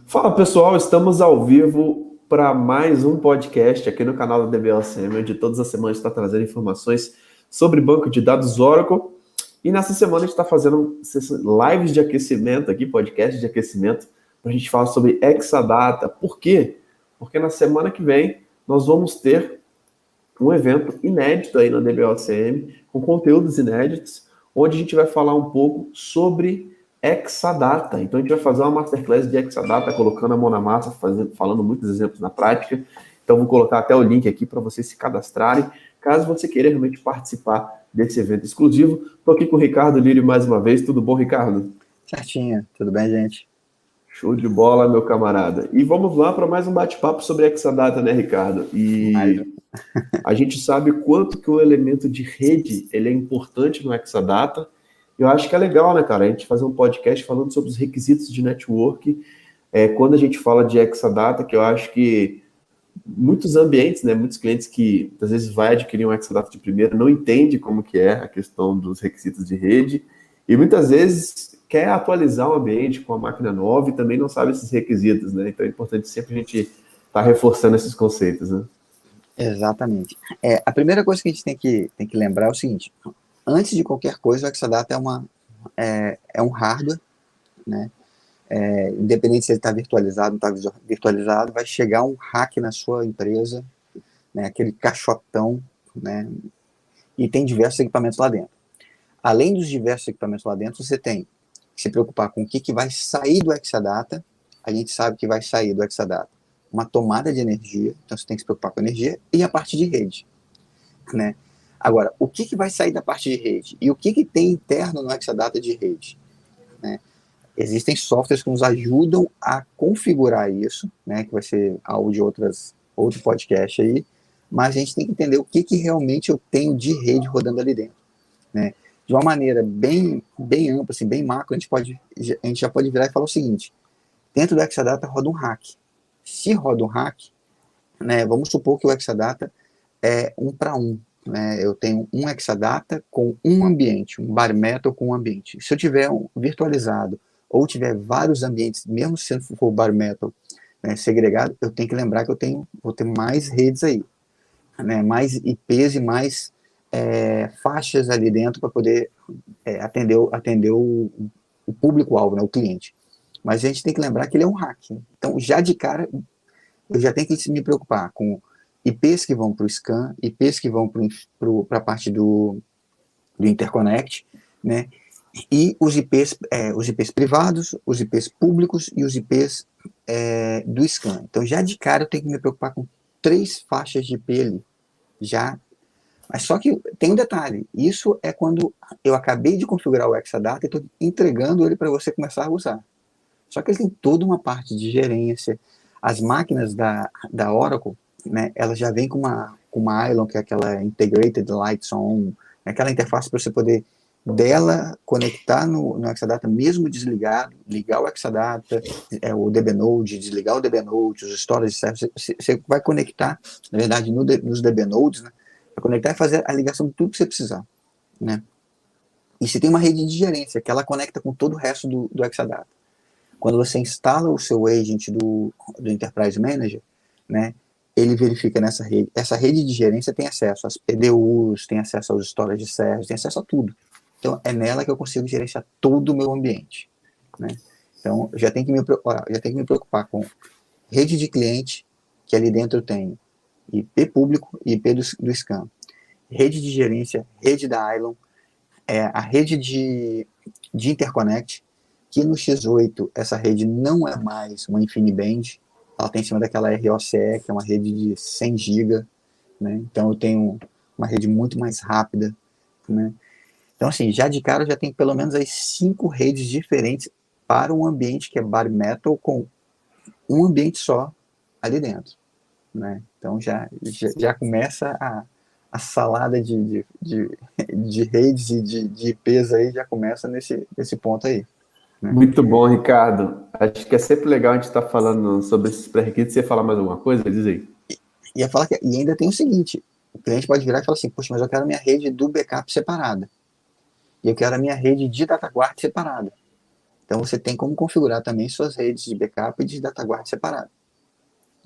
Fala pessoal, estamos ao vivo para mais um podcast aqui no canal da DBLCM, onde todas as semanas está trazendo informações sobre banco de dados Oracle. E nessa semana a gente está fazendo lives de aquecimento aqui, podcast de aquecimento, para a gente falar sobre Exadata. Por quê? Porque na semana que vem nós vamos ter um evento inédito aí na DBLCM, com conteúdos inéditos, onde a gente vai falar um pouco sobre Exadata. Então a gente vai fazer uma masterclass de Exadata, colocando a mão na massa, falando muitos exemplos na prática. Então vou colocar até o link aqui para vocês se cadastrarem, caso você queira realmente participar desse evento exclusivo. Estou aqui com o Ricardo Lírio mais uma vez. Tudo bom, Ricardo? Certinho, tudo bem, gente? Show de bola, meu camarada. E vamos lá para mais um bate-papo sobre Exadata, né, Ricardo? E a gente sabe quanto que o elemento de rede ele é importante no Exadata. Eu acho que é legal, né, cara, a gente fazer um podcast falando sobre os requisitos de network. Quando a gente fala de Exadata, que eu acho que muitos ambientes, né, muitos clientes que às vezes vai adquirir um Exadata de primeira não entende como que é a questão dos requisitos de rede e muitas vezes quer atualizar o ambiente com a máquina nova e também não sabe esses requisitos, né? Então é importante sempre a gente estar reforçando esses conceitos, né? Exatamente. A primeira coisa que a gente tem que lembrar é o seguinte: antes de qualquer coisa, o Exadata é um hardware, né? Independente se ele está virtualizado ou não está virtualizado, vai chegar um hack na sua empresa, né? Aquele caixotão, né? E tem diversos equipamentos lá dentro. Além dos diversos equipamentos lá dentro, você tem que se preocupar com o que vai sair do Exadata. A gente sabe que vai sair do Exadata uma tomada de energia, então você tem que se preocupar com a energia, e a parte de rede, né? Agora, o que vai sair da parte de rede? E o que tem interno no Exadata de rede? Né? Existem softwares que nos ajudam a configurar isso, né? Que vai ser algo de outro podcast aí, mas a gente tem que entender o que realmente eu tenho de rede rodando ali dentro, né? De uma maneira bem ampla, assim, bem macro, a gente já pode virar e falar o seguinte: dentro do Exadata roda um hack. Se roda um hack, né, vamos supor que o Exadata é 1 para 1. Né, eu tenho um Exadata com um ambiente, um bare metal com um ambiente. Se eu tiver virtualizado ou tiver vários ambientes, mesmo se for bare metal, né, segregado, eu tenho que lembrar que vou ter mais redes aí, né, mais IPs e mais faixas ali dentro para poder atender o público-alvo, né, o cliente. Mas a gente tem que lembrar que ele é um hack. Então, já de cara, eu já tenho que me preocupar com IPs que vão para o scan, IPs que vão para a parte do interconnect, né? E os IPs privados, os IPs públicos e os IPs do scan. Então, já de cara, eu tenho que me preocupar com 3 faixas de IP ali. Já. Mas só que tem um detalhe: isso é quando eu acabei de configurar o Exadata e estou entregando ele para você começar a usar. Só que ele tem toda uma parte de gerência. As máquinas da Oracle, né, elas já vêm com uma Ilon, que é aquela Integrated Lights On, aquela interface para você poder dela conectar no Exadata mesmo desligado, ligar o Exadata, o DBNode, desligar o DBNode, os storage services. Você vai conectar, na verdade, nos DBNodes, né, vai conectar e fazer a ligação de tudo que você precisar, né? E você tem uma rede de gerência, que ela conecta com todo o resto do Exadata. Quando você instala o seu agent do Enterprise Manager, né, ele verifica nessa rede. Essa rede de gerência tem acesso às PDUs, tem acesso aos storage services, tem acesso a tudo. Então, é nela que eu consigo gerenciar todo o meu ambiente, né? Então, eu já tenho que me preocupar com rede de cliente, que ali dentro eu tenho IP público e IP do scan. Rede de gerência, rede da Ilon, a rede de interconnect, que no X8 essa rede não é mais uma InfiniBand, ela tem em cima daquela ROCE, que é uma rede de 100 GB, né? Então eu tenho uma rede muito mais rápida, né? Então, assim, já de cara já tem pelo menos aí 5 redes diferentes para um ambiente que é bare metal com um ambiente só ali dentro, né? Então já começa a salada de redes e de IPs aí, já começa nesse ponto aí. Né? Muito bom, Ricardo. Acho que é sempre legal a gente estar falando sobre esses pré-requisitos. Você falar mais alguma coisa? Diz aí. E ainda tem o seguinte: o cliente pode virar e falar assim: poxa, mas eu quero a minha rede do backup separada. E eu quero a minha rede de DataGuard separada. Então você tem como configurar também suas redes de backup e de DataGuard separado.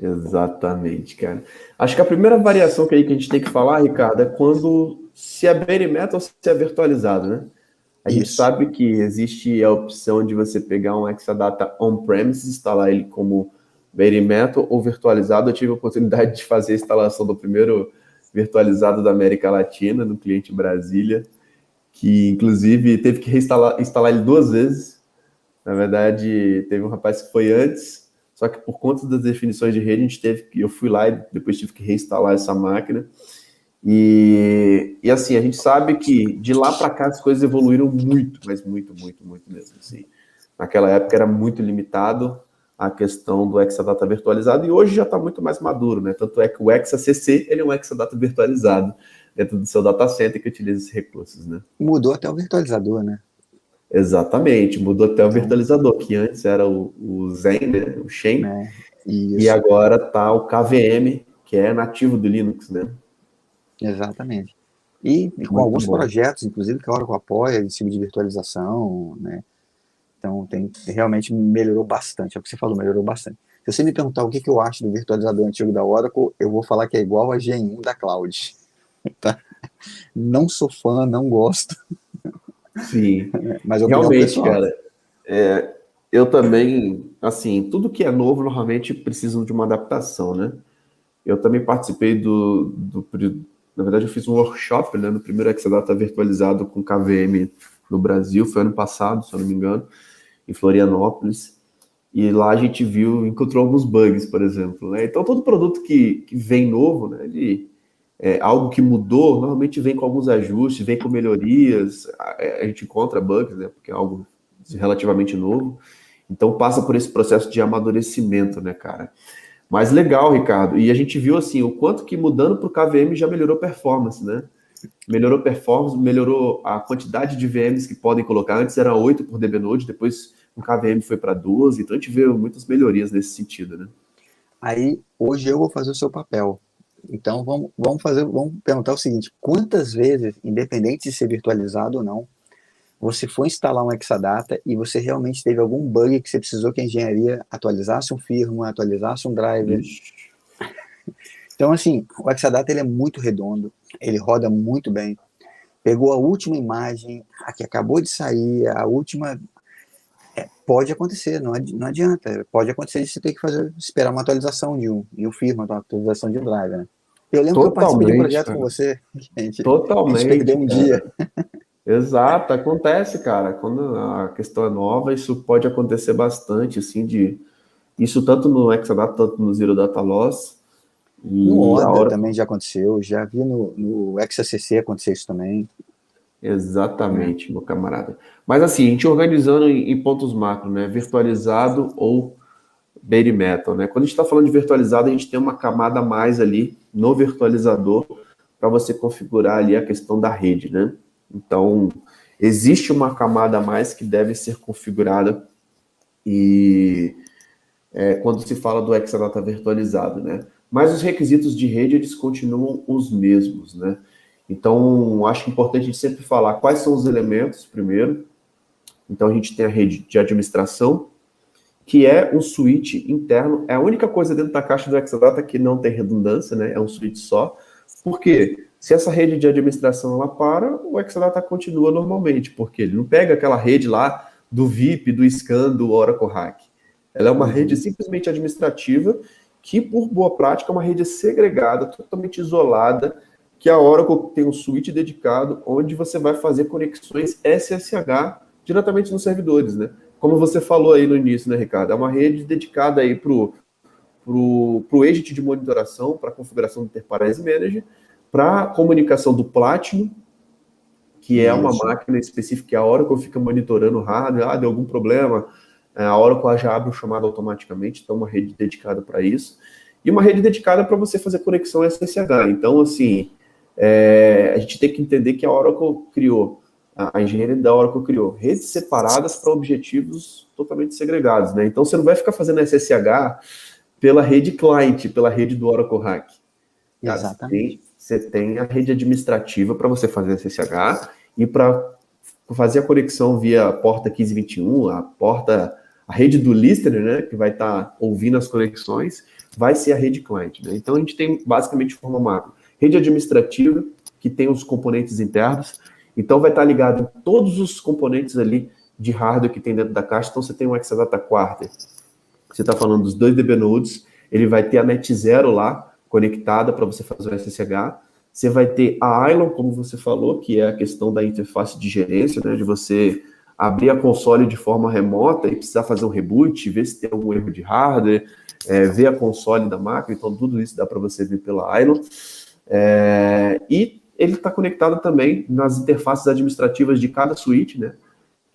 Exatamente, cara. Acho que a primeira variação que a gente tem que falar, Ricardo, é quando se é bare metal ou se é virtualizado, né? A gente Isso. sabe que existe a opção de você pegar um Exadata on-premise, instalar ele como bare metal ou virtualizado. Eu tive a oportunidade de fazer a instalação do primeiro virtualizado da América Latina, no cliente em Brasília, que inclusive teve que instalar ele 2 vezes. Na verdade, teve um rapaz que foi antes, só que por conta das definições de rede, eu fui lá e depois tive que reinstalar essa máquina. E assim, a gente sabe que de lá para cá as coisas evoluíram muito, mas muito, muito, muito mesmo. Assim. Naquela época era muito limitado a questão do Exadata virtualizado e hoje já está muito mais maduro, né? Tanto é que o ExaCC ele é um Exadata virtualizado dentro do seu data center que utiliza esses recursos, né? Mudou até o virtualizador, né? Exatamente, mudou até o Então, virtualizador, que antes era o Zen, né? O Xen, né? e Isso, agora tá o KVM, que é nativo do Linux, né? exatamente. E com Muito alguns bom. projetos, inclusive, que a Oracle apoia em cima de virtualização, né? Então, realmente melhorou bastante. É o que você falou, melhorou bastante. Se você me perguntar o que eu acho do virtualizador antigo da Oracle, eu vou falar que é igual a Gen 1 da Cloud. Tá? Não sou fã, não gosto, Sim, mas é opinião realmente, pessoal. cara. Eu também, assim, tudo que é novo normalmente precisa de uma adaptação, né? Eu também participei na verdade, eu fiz um workshop, né, no primeiro Exadata virtualizado com KVM no Brasil, foi ano passado, se eu não me engano, em Florianópolis. E lá a gente encontrou alguns bugs, por exemplo, né? Então, todo produto que vem novo, né, algo que mudou, normalmente vem com alguns ajustes, vem com melhorias, a gente encontra bugs, né, porque é algo relativamente novo. Então, passa por esse processo de amadurecimento, né, cara? Mas legal, Ricardo. E a gente viu, assim, o quanto que mudando para o KVM já melhorou performance, né? Melhorou performance, melhorou a quantidade de VMs que podem colocar. Antes era 8 por DBNode, depois o KVM foi para 12. Então a gente vê muitas melhorias nesse sentido, né? Aí, hoje eu vou fazer o seu papel. Então, vamos perguntar o seguinte: quantas vezes, independente de ser virtualizado ou não, você foi instalar um Exadata e você realmente teve algum bug que você precisou que a engenharia atualizasse um firmware, atualizasse um driver? Ixi. Então, assim, o Exadata ele é muito redondo, ele roda muito bem. Pegou a última imagem, a que acabou de sair, a última. Pode acontecer, não adianta. Pode acontecer de você ter que esperar uma atualização de um firmware, uma atualização de um driver. Né? Eu lembro que eu participei de um Totalmente, projeto com cara. você, a gente perdeu Totalmente, um dia. cara. Exato, acontece, cara. Quando a questão é nova, isso pode acontecer bastante, assim, isso tanto no Exadata, tanto no Zero Data Loss. No E a Order hora. também já aconteceu, já vi no XACC acontecer isso também. Né? Exatamente, meu camarada. Mas assim, a gente organizando em pontos macro, né? Virtualizado ou bare metal, né? Quando a gente está falando de virtualizado, a gente tem uma camada a mais ali no virtualizador para você configurar ali a questão da rede, né? Então, existe uma camada a mais que deve ser configurada e quando se fala do Exadata virtualizado, né? Mas os requisitos de rede, eles continuam os mesmos, né? Então, acho importante a gente sempre falar quais são os elementos, primeiro. Então, a gente tem a rede de administração, que é um switch interno. É a única coisa dentro da caixa do Exadata que não tem redundância, né? É um switch só. Por quê? Se essa rede de administração ela para, o Exadata continua normalmente, porque ele não pega aquela rede lá do VIP, do Scan, do Oracle Hack. Ela é uma rede Uhum. simplesmente administrativa, que, por boa prática, é uma rede segregada, totalmente isolada, que a Oracle tem um switch dedicado, onde você vai fazer conexões SSH diretamente nos servidores, né? Como você falou aí no início, né, Ricardo? É uma rede dedicada aí para o agent de monitoração, para a configuração do Enterprise Manager, para a comunicação do Platinum, que é uma Isso. máquina específica que a Oracle fica monitorando o hardware, deu algum problema, a Oracle já abre o chamado automaticamente, então uma rede dedicada para isso, e uma rede dedicada para você fazer conexão SSH. Então, assim, a gente tem que entender que a Oracle criou, a engenharia da Oracle criou redes separadas para objetivos totalmente segregados, né? Então, você não vai ficar fazendo SSH pela rede client, pela rede do Oracle Hack. Cara, Exatamente. você tem a rede administrativa para você fazer SSH e para fazer a conexão via a porta 1521, a rede do listener, né, que vai estar ouvindo as conexões, vai ser a rede client, né? Então a gente tem basicamente de forma macro, rede administrativa, que tem os componentes internos, então vai estar ligado em todos os componentes ali de hardware que tem dentro da caixa. Então você tem um Exadata Quarter, você está falando dos 2 DB nodes, ele vai ter a Net Zero lá, conectada para você fazer o SSH. Você vai ter a Ilon, como você falou, que é a questão da interface de gerência, né, de você abrir a console de forma remota e precisar fazer um reboot, ver se tem algum erro de hardware, ver a console da máquina. Então tudo isso dá para você ver pela Ilon. E ele está conectado também nas interfaces administrativas de cada switch, né,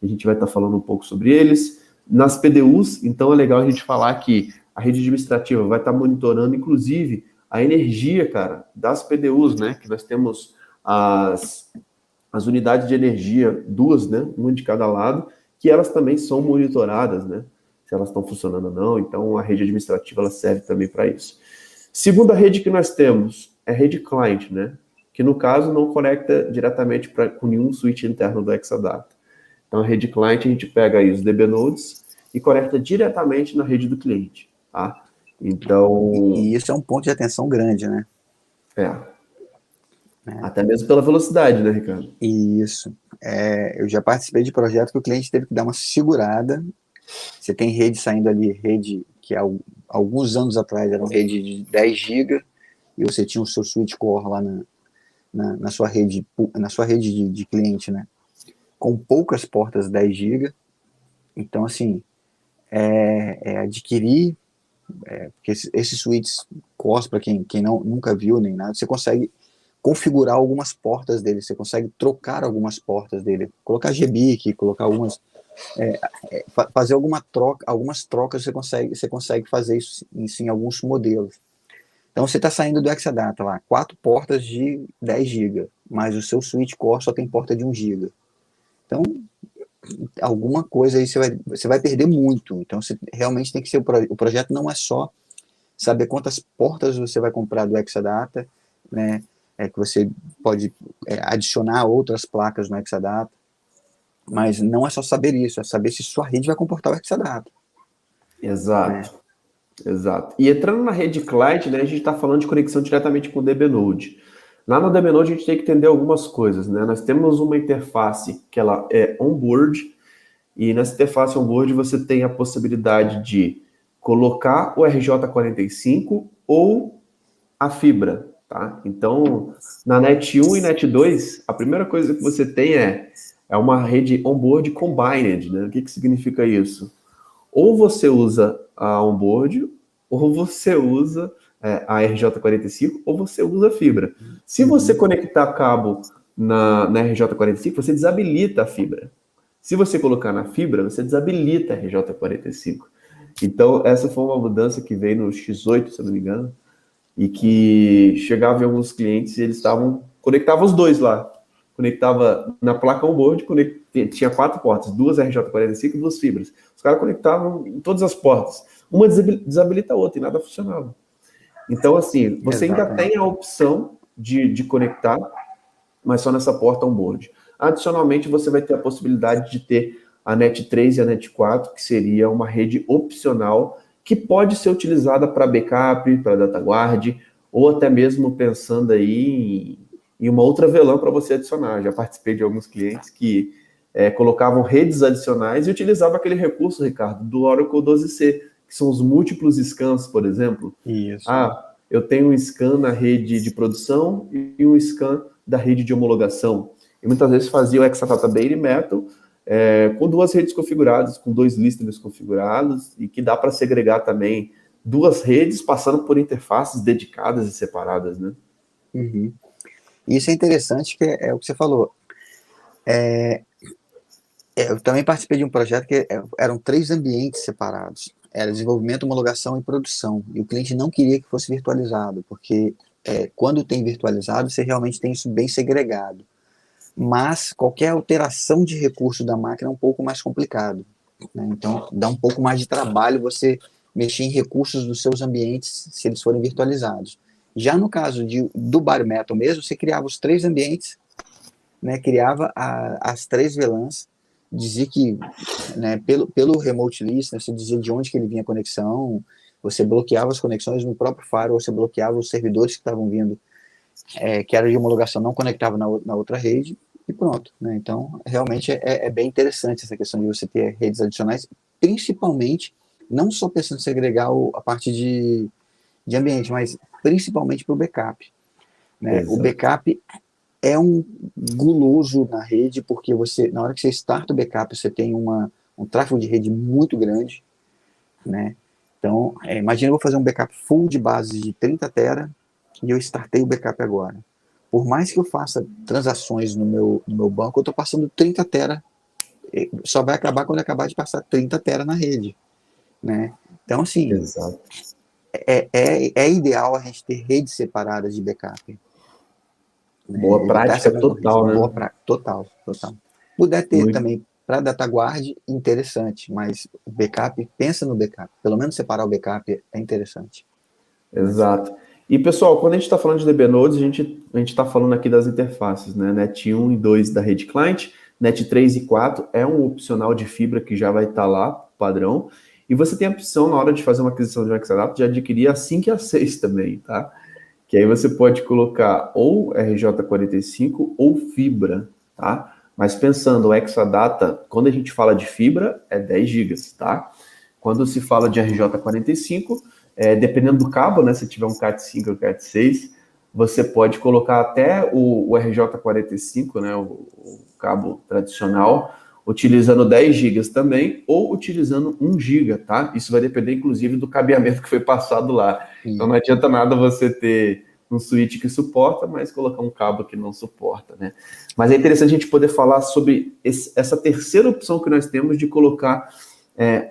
que a gente vai estar falando um pouco sobre eles. Nas PDUs, então é legal a gente falar que a rede administrativa vai estar monitorando, inclusive, a energia, cara, das PDUs, né? Que nós temos as unidades de energia, 2, né? Uma de cada lado, que elas também são monitoradas, né? Se elas estão funcionando ou não. Então, a rede administrativa, ela serve também para isso. Segunda rede que nós temos é a rede client, né? Que, no caso, não conecta diretamente com nenhum switch interno do Exadata. Então, a rede client, a gente pega aí os DB nodes e conecta diretamente na rede do cliente, tá? Então... E isso é um ponto de atenção grande, né? Até mesmo pela velocidade, né, Ricardo? Isso. Eu já participei de projeto que o cliente teve que dar uma segurada. Você tem rede saindo ali, rede que alguns anos atrás era uma rede de 10 GB, e você tinha o seu switch core lá na sua rede de cliente, né? Com poucas portas 10 GB. Então, assim, adquirir, porque esses switches cores, para quem nunca viu nem nada, você consegue configurar algumas portas dele, você consegue trocar algumas portas dele, colocar GBIC, colocar algumas, fazer algumas trocas, você consegue fazer isso em alguns modelos. Então você está saindo do Exadata lá, 4 portas de 10 GB, mas o seu switch core só tem porta de 1 GB. Então, alguma coisa aí você vai perder muito. Então, você realmente tem que ser o projeto não é só saber quantas portas você vai comprar do Exadata, né? Que você pode adicionar outras placas no Exadata, mas não é só saber isso, é saber se sua rede vai comportar o Exadata. Exato. Né? Exato. E entrando na rede client, né, a gente está falando de conexão diretamente com o DB Node. Lá no DB Node a gente tem que entender algumas coisas, né? Nós temos uma interface que ela é on-board, e nessa interface on-board você tem a possibilidade de colocar o RJ45 ou a fibra, tá? Então, na Net 1 e Net 2, a primeira coisa que você tem é uma rede on-board combined, né? O que significa isso? Ou você usa a on-board, ou você usa a RJ45, ou você usa a fibra. Se você conectar cabo na RJ45, você desabilita a fibra. Se você colocar na fibra, você desabilita a RJ45. Então, essa foi uma mudança que veio no X8, se eu não me engano, e que chegava em alguns clientes e eles conectavam os dois lá. Conectava na placa on-board, tinha 4 portas, 2 RJ45 e 2 fibras. Os caras conectavam em todas as portas. Uma desabilita a outra e nada funcionava. Então, assim, você ainda tem a opção de conectar, mas só nessa porta on-board. Adicionalmente, você vai ter a possibilidade de ter a Net 3 e a Net 4, que seria uma rede opcional que pode ser utilizada para backup, para DataGuard, ou até mesmo pensando aí em uma outra VLAN para você adicionar. Já participei de alguns clientes que colocavam redes adicionais e utilizavam aquele recurso, Ricardo, do Oracle 12c, que são os múltiplos scans, por exemplo. Isso. Eu tenho um scan na rede de produção e um scan da rede de homologação. E muitas vezes fazia o Exadata Bare Metal com 2 redes configuradas, com 2 listeners configurados, e que dá para segregar também 2 redes passando por interfaces dedicadas e separadas, né? Uhum. Isso é interessante, que é o que você falou. Eu também participei de um projeto que eram 3 ambientes separados. Era desenvolvimento, homologação e produção. E o cliente não queria que fosse virtualizado, porque quando tem virtualizado, você realmente tem isso bem segregado. Mas qualquer alteração de recurso da máquina é um pouco mais complicado, né? Então, dá um pouco mais de trabalho você mexer em recursos dos seus ambientes se eles forem virtualizados. Já no caso do Bare Metal mesmo, você criava os 3 ambientes né, criava as três VLANs, dizia que, né, pelo remote list, né, você dizia de onde que ele vinha a conexão, você bloqueava as conexões no próprio firewall, você bloqueava os servidores que estavam vindo, que era de homologação, não conectava na outra rede, e pronto. Né? Então, realmente é bem interessante essa questão de você ter redes adicionais, principalmente, não só pensando em segregar a parte de ambiente, mas principalmente para o backup. Né? O Exato. backup é um guloso na rede, porque você, na hora que você starta o backup, você tem um tráfego de rede muito grande, né? Então, imagina eu vou fazer um backup full de base de 30 tera e eu startei o backup agora. Por mais que eu faça transações no meu banco, eu estou passando 30 tera, só vai acabar quando eu acabar de passar 30 tera na rede, né? Então, assim, Exato. é ideal a gente ter redes separadas de backup, né? Boa Evitar prática essa concorrência. total, Boa né? prática, total, total. Puder ter Muito. também para data guard, interessante, mas o backup, pensa no backup. Pelo menos separar o backup é interessante. Né? Exato. E pessoal, quando a gente está falando de DB Nodes, a gente está falando aqui das interfaces, né? NET 1 e 2 da rede client, NET 3 e 4 é um opcional de fibra que já vai estar lá, padrão. E você tem a opção, na hora de fazer uma aquisição de um Exadata, de adquirir a 5 e a 6 também, tá? Que aí você pode colocar ou RJ45 ou fibra, tá? Mas pensando, o Exadata, quando a gente fala de fibra, é 10 gigas, tá? Quando se fala de RJ45, dependendo do cabo, né? Se tiver um CAT5 ou CAT6, você pode colocar até o RJ45, né? O cabo tradicional, utilizando 10 gigas também, ou utilizando 1 giga, tá? Isso vai depender, inclusive, do cabeamento que foi passado lá. Então não adianta nada você ter um switch que suporta, mas colocar um cabo que não suporta, né? Mas é interessante a gente poder falar sobre essa terceira opção que nós temos de colocar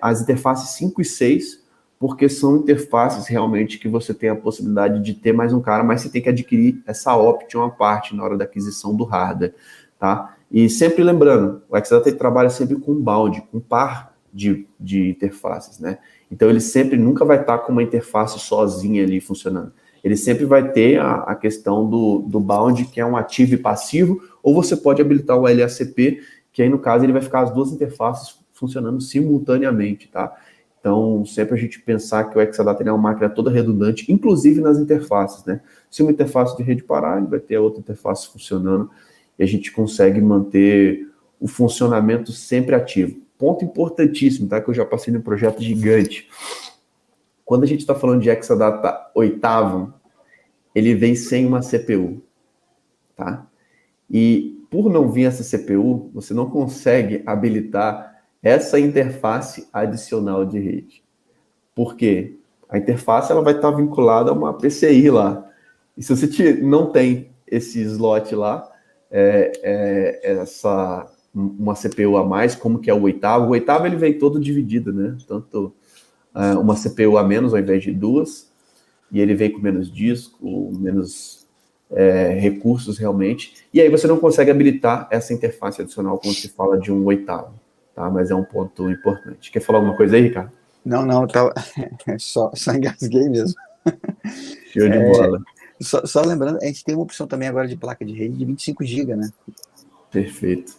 as interfaces 5 e 6, porque são interfaces realmente que você tem a possibilidade de ter mais um cara, mas você tem que adquirir essa option à parte na hora da aquisição do hardware, tá? E sempre lembrando, o Exadata trabalha sempre com bound, com par de interfaces, né? Então ele sempre nunca vai estar com uma interface sozinha ali funcionando. Ele sempre vai ter a questão do bound, que é um ativo e passivo, ou você pode habilitar o LACP, que aí no caso ele vai ficar as duas interfaces funcionando simultaneamente, tá? Então, sempre a gente pensar que o Exadata é uma máquina toda redundante, inclusive nas interfaces, né? Se uma interface de rede parar, ele vai ter a outra interface funcionando e a gente consegue manter o funcionamento sempre ativo. Ponto importantíssimo, tá? Que eu já passei num projeto gigante. Quando a gente está falando de Exadata oitavo, ele vem sem uma CPU, tá? E por não vir essa CPU, você não consegue habilitar essa interface adicional de rede. Por quê? A interface ela vai estar vinculada a uma PCI lá. E se você não tem esse slot lá, uma CPU a mais, como que é o oitavo ele vem todo dividido, né? Tanto uma CPU a menos ao invés de duas, e ele vem com menos disco, menos recursos realmente, e aí você não consegue habilitar essa interface adicional quando se fala de um oitavo, tá? Mas é um ponto importante. Quer falar alguma coisa aí, Ricardo? Não, tá, só engasguei mesmo. Show de bola. Só lembrando, a gente tem uma opção também agora de placa de rede de 25 GB, né? Perfeito.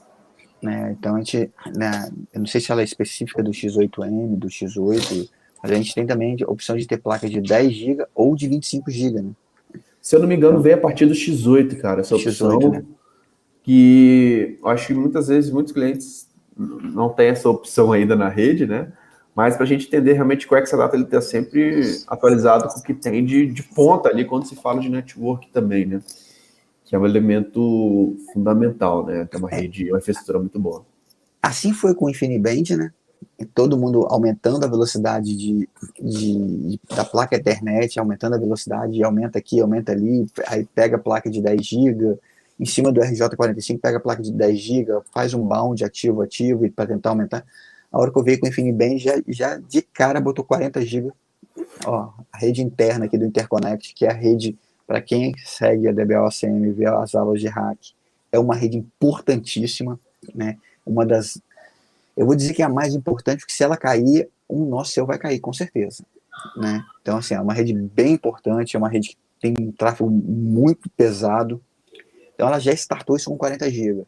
Né? Então a gente, né, eu não sei se ela é específica do X8M, do X8, mas a gente tem também a opção de ter placa de 10 GB ou de 25 GB, né? Se eu não me engano, Então, veio a partir do X8, cara, essa X8, né? opção, que eu acho que muitas vezes muitos clientes não têm essa opção ainda na rede, né? Mas para a gente entender realmente que o Exadata ele está sempre atualizado com o que tem de ponta ali quando se fala de network também, né? Que é um elemento fundamental, né? Tem uma rede, uma infraestrutura muito boa. Assim foi com o InfiniBand, né? E todo mundo aumentando a velocidade da placa Ethernet, aumentando a velocidade, aumenta aqui, aumenta ali, aí pega a placa de 10 GB, em cima do RJ45 pega a placa de 10 GB, faz um bound ativo, e para tentar aumentar. A hora que eu veio com o InfiniBand, já de cara botou 40 GB. Ó, a rede interna aqui do Interconnect, que é a rede, para quem segue a DBOCM e vê as aulas de hack, é uma rede importantíssima, né? Uma das, eu vou dizer que é a mais importante, porque se ela cair, um nó seu vai cair, com certeza, né? Então, assim, é uma rede bem importante, é uma rede que tem um tráfego muito pesado, Então ela já startou isso com 40 GB.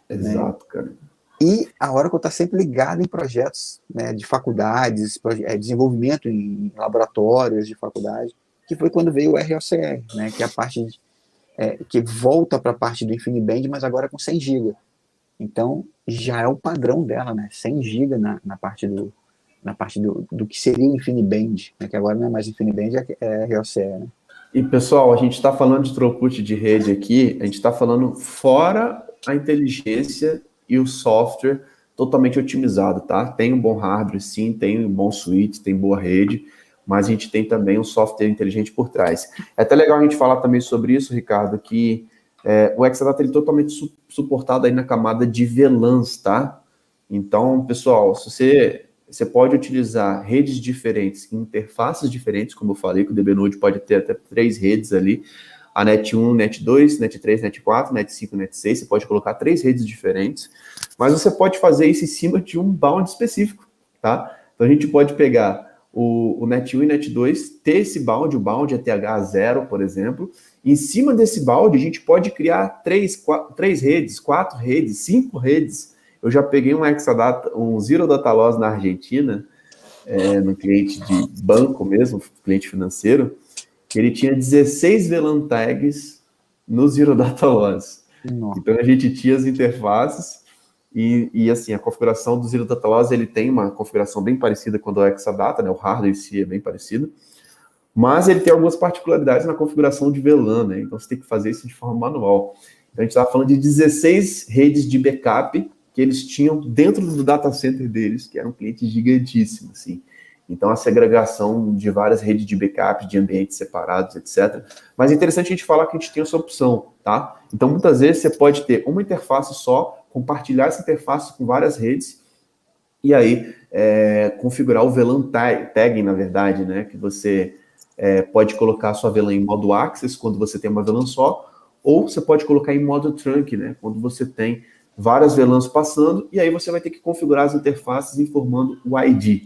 Exato, cara. E a Oracle está sempre ligada em projetos, né, de faculdades, desenvolvimento em laboratórios de faculdade, que foi quando veio o ROCR, né, que é a parte que volta para a parte do InfiniBand, mas agora com 100 GB. Então já é o padrão dela, né, 100 GB na parte do que seria o InfiniBand, né, que agora não é mais InfiniBand, é ROCR, né? E, pessoal, a gente está falando de throughput de rede aqui, a gente está falando fora a inteligência e o software totalmente otimizado, tá? Tem um bom hardware, sim, tem um bom switch, tem boa rede, mas a gente tem também um software inteligente por trás. É até legal a gente falar também sobre isso, Ricardo, que o Exadata ele é totalmente suportado aí na camada de VLANs, tá? Então, pessoal, se você pode utilizar redes diferentes, interfaces diferentes, como eu falei, que o DBNode pode ter até 3 redes ali, a Net 1, Net 2, Net 3, Net 4, Net 5, Net 6, você pode colocar 3 redes diferentes, mas você pode fazer isso em cima de um bound específico, tá? Então a gente pode pegar o Net 1 e Net 2, ter esse bound, o bound é TH0, por exemplo, e em cima desse bound a gente pode criar 3 redes, 4 redes, 5 redes. Eu já peguei um Exadata, um Zero Data Loss na Argentina, no cliente de banco mesmo, cliente financeiro, que ele tinha 16 VLAN tags no Zero Data Loss. Nossa. Então a gente tinha as interfaces e assim, a configuração do Zero Data Loss, ele tem uma configuração bem parecida com a do Exadata, né? O hardware em si é bem parecido, mas ele tem algumas particularidades na configuração de VLAN, né? Então você tem que fazer isso de forma manual. Então a gente estava falando de 16 redes de backup que eles tinham dentro do data center deles, que era um cliente gigantíssimo, assim. Então, a segregação de várias redes de backup, de ambientes separados, etc. Mas é interessante a gente falar que a gente tem essa opção, tá? Então, muitas vezes, você pode ter uma interface só, compartilhar essa interface com várias redes, e aí configurar o VLAN tagging, na verdade, né? Que você pode colocar a sua VLAN em modo Access, quando você tem uma VLAN só, ou você pode colocar em modo Trunk, né? Quando você tem várias VLANs passando, e aí você vai ter que configurar as interfaces informando o ID.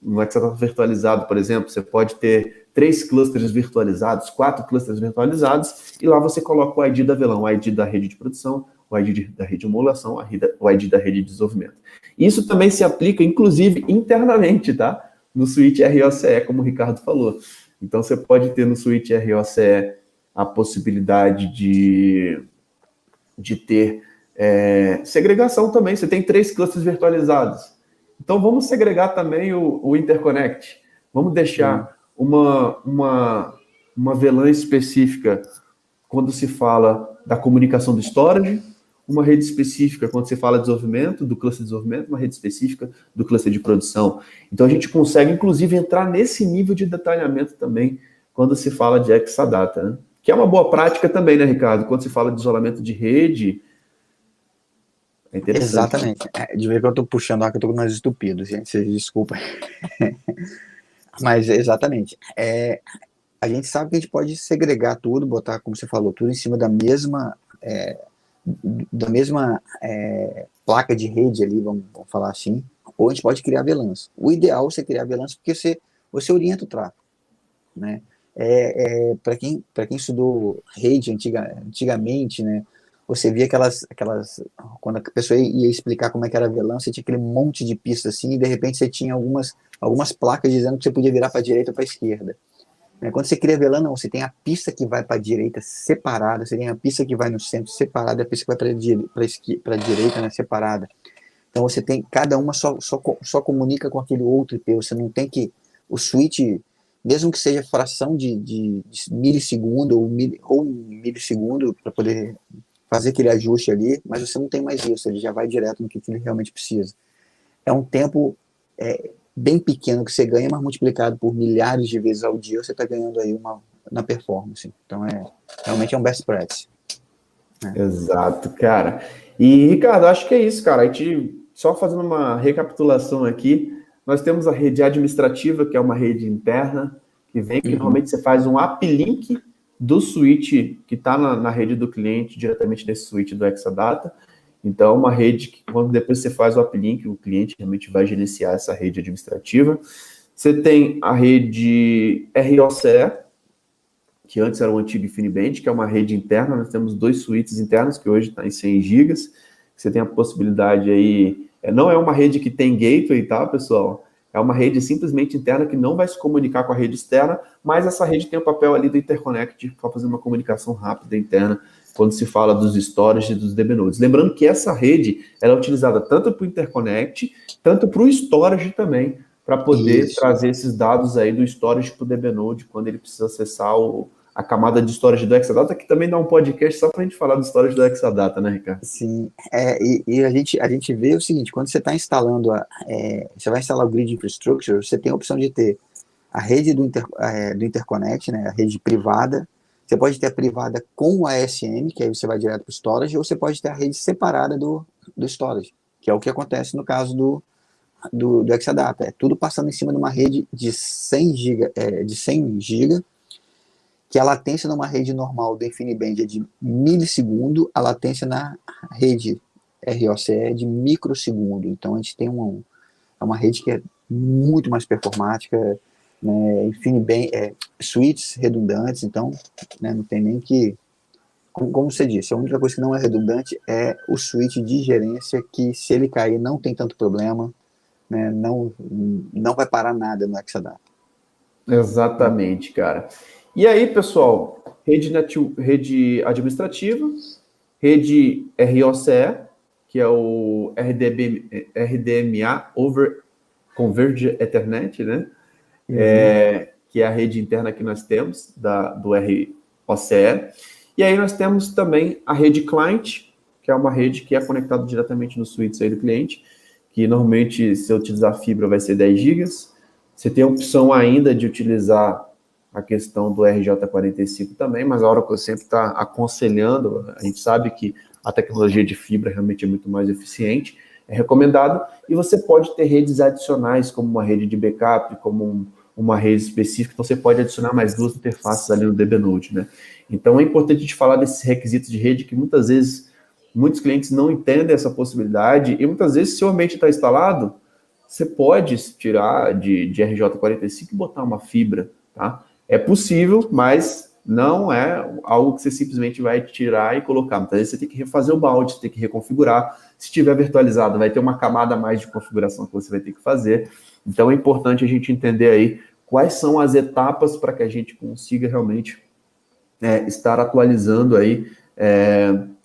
No Exadata virtualizado, por exemplo, você pode ter 3 clusters virtualizados, 4 clusters virtualizados, e lá você coloca o ID da VLAN, o ID da rede de produção, o ID da rede de emulação, o ID da rede de desenvolvimento. Isso também se aplica, inclusive, internamente, tá? No switch ROCE, como o Ricardo falou. Então, você pode ter no switch ROCE a possibilidade de ter segregação também. Você tem 3 clusters virtualizados. Então, vamos segregar também o interconnect. Vamos deixar uma VLAN específica quando se fala da comunicação do storage, uma rede específica quando se fala de desenvolvimento, do cluster de desenvolvimento, uma rede específica do cluster de produção. Então, a gente consegue, inclusive, entrar nesse nível de detalhamento também quando se fala de Exadata, né? Que é uma boa prática também, né, Ricardo? Quando se fala de isolamento de rede, é interessante. Exatamente. De ver que eu estou puxando lá, que eu estou com mais estupido, gente, vocês desculpem. Mas, exatamente. A gente sabe que a gente pode segregar tudo, botar, como você falou, tudo em cima da mesma placa de rede ali, vamos falar assim, ou a gente pode criar VLANs. O ideal é você criar VLANs porque você orienta o tráfego, né? Para quem estudou rede antigamente, né? Você via aquelas quando a pessoa ia explicar como é que era VLAN, você tinha aquele monte de pistas assim, e de repente você tinha algumas placas dizendo que você podia virar para a direita ou para a esquerda. Quando você cria VLAN, não, você tem a pista que vai para a direita separada, você tem a pista que vai no centro separada, e a pista que vai para a direita, né, separada. Então você tem, cada uma só comunica com aquele outro IP, você não tem que, o switch, mesmo que seja fração de milissegundo ou milissegundo para poder fazer aquele ajuste ali, mas você não tem mais isso, ele já vai direto no que ele realmente precisa. É um tempo bem pequeno que você ganha, mas multiplicado por milhares de vezes ao dia, você está ganhando aí na performance. Então, realmente é um best practice. Exato, cara. E, Ricardo, acho que é isso, cara. A gente, só fazendo uma recapitulação aqui, nós temos a rede administrativa, que é uma rede interna, que normalmente você faz um uplink do switch que está na rede do cliente, diretamente nesse switch do Exadata. Então, uma rede que, quando depois você faz o uplink, o cliente realmente vai gerenciar essa rede administrativa. Você tem a rede ROCE, que antes era o antigo InfiniBand, que é uma rede interna. Nós temos 2 switches internos, que hoje está em 100 gigas. Você tem a possibilidade aí... não é uma rede que tem gateway, tá, pessoal? É uma rede simplesmente interna que não vai se comunicar com a rede externa, mas essa rede tem o papel ali do interconnect para fazer uma comunicação rápida interna quando se fala dos storage e dos DB nodes. Lembrando que essa rede ela é utilizada tanto para o interconnect, tanto para o storage também, para poder trazer esses dados aí do storage para o DB node quando ele precisa acessar a camada de storage do Exadata, que também dá um podcast só para a gente falar do storage do Exadata, né, Ricardo? Sim, e a gente vê o seguinte, quando você está instalando, você vai instalar o Grid Infrastructure, você tem a opção de ter a rede do interconnect, né, a rede privada. Você pode ter a privada com o ASN, que aí você vai direto para o storage, ou você pode ter a rede separada do storage, que é o que acontece no caso do Exadata. É tudo passando em cima de uma rede de 100 GB, que a latência numa rede normal do InfiniBand é de milissegundo, a latência na rede ROCE é de microsegundo. Então a gente tem uma rede que é muito mais performática, né, InfiniBand, switches redundantes, então, né, não tem nem que, como você disse, a única coisa que não é redundante é o switch de gerência, que se ele cair não tem tanto problema, né, não vai parar nada no Exadata. Exatamente, cara. E aí, pessoal, rede administrativa, rede ROCE, que é o RDMA over Converged Ethernet, né? Que é a rede interna que nós temos do ROCE. E aí nós temos também a rede client, que é uma rede que é conectada diretamente no switch aí do cliente, que normalmente, se eu utilizar fibra, vai ser 10 GB. Você tem a opção ainda de utilizar a questão do RJ45 também, mas a Oracle sempre está aconselhando, a gente sabe que a tecnologia de fibra realmente é muito mais eficiente, é recomendado, e você pode ter redes adicionais, como uma rede de backup, como uma rede específica, então você pode adicionar mais 2 interfaces ali no DB Node, né? Então é importante a gente falar desses requisitos de rede, que muitas vezes muitos clientes não entendem essa possibilidade, e muitas vezes, se o ambiente está instalado, você pode tirar de RJ45 e botar uma fibra, tá? É possível, mas não é algo que você simplesmente vai tirar e colocar. Muitas vezes você tem que refazer o balde, você tem que reconfigurar. Se estiver virtualizado, vai ter uma camada a mais de configuração que você vai ter que fazer. Então é importante a gente entender aí quais são as etapas para que a gente consiga realmente estar atualizando aí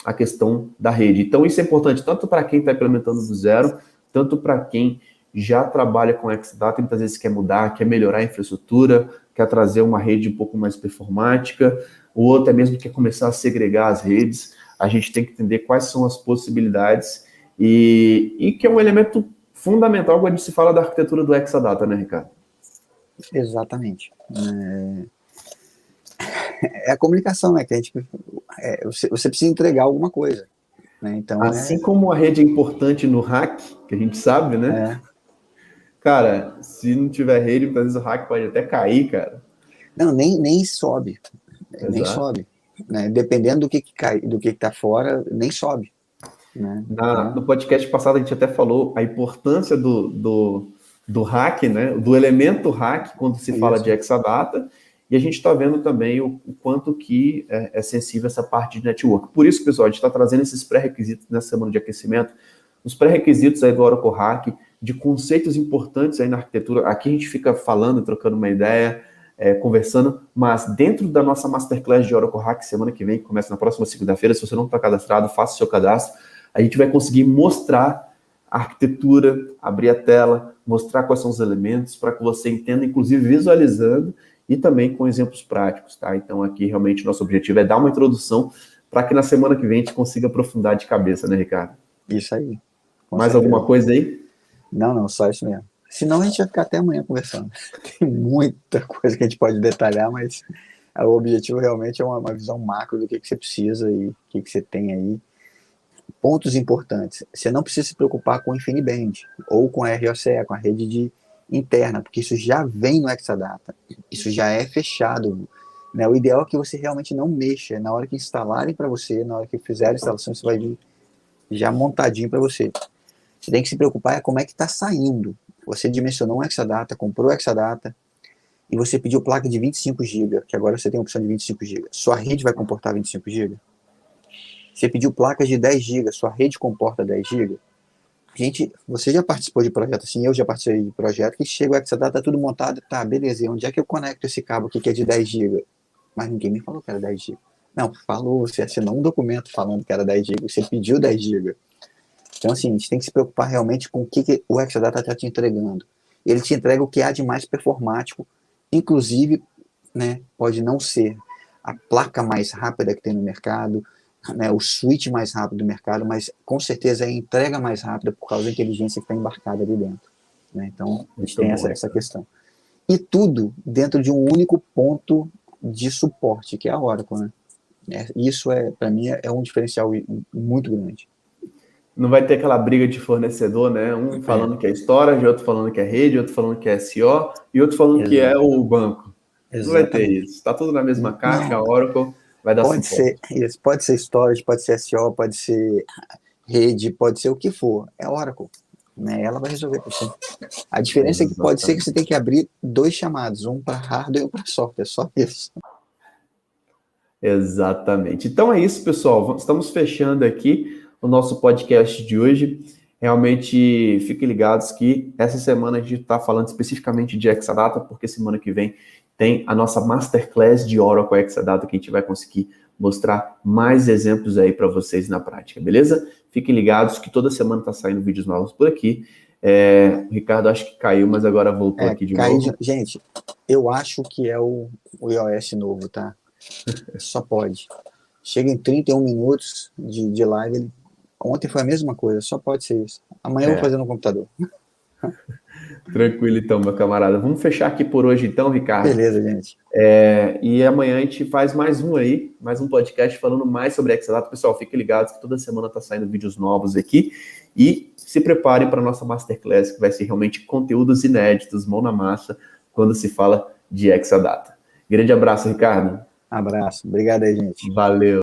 a questão da rede. Então isso é importante tanto para quem está implementando do zero, tanto para quem já trabalha com Exadata e muitas vezes quer mudar, quer melhorar a infraestrutura, quer trazer uma rede um pouco mais performática, ou até mesmo quer começar a segregar as redes. A gente tem que entender quais são as possibilidades e que é um elemento fundamental quando se fala da arquitetura do Exadata, né, Ricardo? Exatamente. É a comunicação, né? Que a gente, você precisa entregar alguma coisa. Né? Então, assim como a rede é importante no hack, que a gente sabe, né? Cara, se não tiver rede, muitas vezes o hack pode até cair, cara. Não, nem sobe. Exato. Nem sobe. Né? Dependendo do que cai, do que tá fora, nem sobe. Né? No podcast passado a gente até falou a importância do hack, né? Do elemento hack quando se fala de Exadata, e a gente está vendo também o quanto que é sensível essa parte de network. Por isso, pessoal, a gente está trazendo esses pré-requisitos nessa semana de aquecimento, os pré-requisitos aí do Oracle Hack, de conceitos importantes aí na arquitetura. Aqui a gente fica falando, trocando uma ideia, conversando, mas dentro da nossa Masterclass de Oracle Hack, semana que vem, que começa na próxima segunda-feira, se você não está cadastrado, faça o seu cadastro. A gente vai conseguir mostrar a arquitetura, abrir a tela, mostrar quais são os elementos, para que você entenda, inclusive visualizando, e também com exemplos práticos, tá? Então aqui realmente nosso objetivo é dar uma introdução para que na semana que vem a gente consiga aprofundar de cabeça, né, Ricardo? Isso aí. Mais alguma coisa aí? Não, só isso mesmo. Senão a gente vai ficar até amanhã conversando. Tem muita coisa que a gente pode detalhar, mas o objetivo realmente é uma visão macro do que você precisa e o que você tem aí. Pontos importantes. Você não precisa se preocupar com o InfiniBand ou com a ROCE, com a rede interna, porque isso já vem no Exadata. Isso já é fechado. Né? O ideal é que você realmente não mexa. Na hora que instalarem para você, na hora que fizer a instalação, isso vai vir já montadinho para você. Você tem que se preocupar com como é que está saindo. Você dimensionou um Exadata, comprou o Exadata, e você pediu placa de 25 GB, que agora você tem a opção de 25 GB, sua rede vai comportar 25 GB? Você pediu placas de 10 GB, sua rede comporta 10 GB? Gente, você já participou de projeto assim, eu já participei de projeto, que chega o Exadata, tá tudo montado, tá, beleza, e onde é que eu conecto esse cabo aqui que é de 10 GB? Mas ninguém me falou que era 10 GB. Não, falou, você assinou um documento falando que era 10 GB, você pediu 10 GB. Então, assim, a gente tem que se preocupar realmente com o que o Exadata está te entregando. Ele te entrega o que há de mais performático, inclusive, né, pode não ser a placa mais rápida que tem no mercado, né, o switch mais rápido do mercado, mas com certeza é a entrega mais rápida por causa da inteligência que está embarcada ali dentro. Né? Então, a gente tem essa questão. E tudo dentro de um único ponto de suporte, que é a Oracle. Né? Isso, para mim, é um diferencial muito grande. Não vai ter aquela briga de fornecedor, né? Um falando que é storage, outro falando que é rede, outro falando que é SO, e outro falando que é o banco. Exatamente. Não vai ter isso. Está tudo na mesma caixa, a Oracle vai dar pode suporte. Pode ser storage, pode ser SO, pode ser rede, pode ser o que for. É a Oracle. Né? Ela vai resolver por você. A diferença é que pode ser que você tenha que abrir 2 chamados, um para hardware e um para software, só isso. Exatamente. Então é isso, pessoal. Estamos fechando aqui o nosso podcast de hoje. Realmente fiquem ligados que essa semana a gente está falando especificamente de Exadata, porque semana que vem tem a nossa Masterclass de Oracle Exadata, que a gente vai conseguir mostrar mais exemplos aí para vocês na prática, beleza? Fiquem ligados que toda semana está saindo vídeos novos por aqui. O Ricardo acho que caiu, mas agora voltou aqui de novo. Gente, eu acho que é o iOS novo, tá? Só pode. Chega em 31 minutos de live. Ontem foi a mesma coisa, só pode ser isso. Amanhã eu vou fazer no computador. Tranquilo então, meu camarada. Vamos fechar aqui por hoje então, Ricardo. Beleza, gente. E amanhã a gente faz mais um podcast falando mais sobre Exadata. Pessoal, fiquem ligados que toda semana tá saindo vídeos novos aqui. E se preparem para a nossa Masterclass, que vai ser realmente conteúdos inéditos, mão na massa, quando se fala de Exadata. Grande abraço, Ricardo. Abraço. Obrigado aí, gente. Valeu.